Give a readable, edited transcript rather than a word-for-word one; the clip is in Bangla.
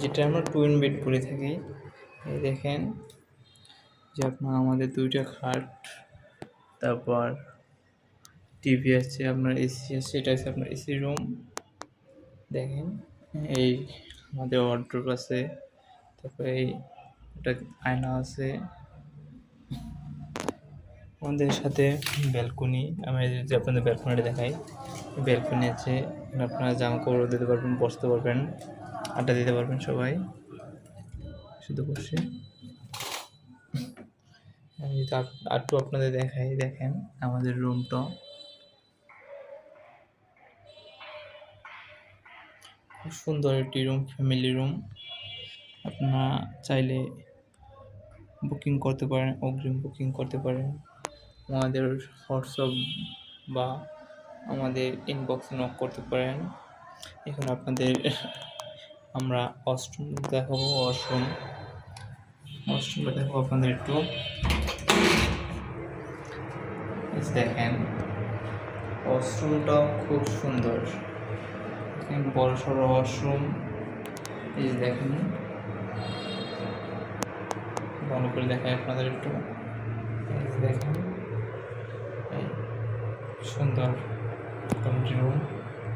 যেটা আমরা টুইন বেড বলে থাকি। এই দেখেন যে আপনার আমাদের 2টা খাট, তারপর টিভি আছে, আপনার এসি আছে, এটা আছে আপনার এসি রুম। দেখেন এই আমাদের ওয়ার্ডরোব আছে, তারপরে এই একটা আয়না আছে আমাদের সাথে। ব্যালকনি, আমি যদি আপনাদের ব্যালকনিটা দেখাই, ব্যালকনি আছে, আপনারা জামা কাপড় দিতে পারবেন, বসতে পারবেন, আড্ডা দিতে পারবেন সবাই শুধু বসে। আমি যদি আরটু আপনাদের দেখাই, দেখেন আমাদের রুমটা খুব সুন্দর একটি রুম, ফ্যামিলি রুম। আপনারা চাইলে বুকিং করতে পারেন, অগ্রিম বুকিং করতে পারেন আমাদের হোয়াটসঅ্যাপ বা আমাদের ইনবক্সে নক করতে পারেন। এখন আপনাদের আমরা ওয়াশরুম দেখাবো, ওয়াশরুমটা দেখাবো আপনাদের একটু। দেখেন ওয়াশরুমটাও খুব সুন্দর, বড় সড়ো ওয়াশরুম। এই দেখেন, ভালো করে দেখায় আপনাদের একটু। দেখেন সুন্দর রুম।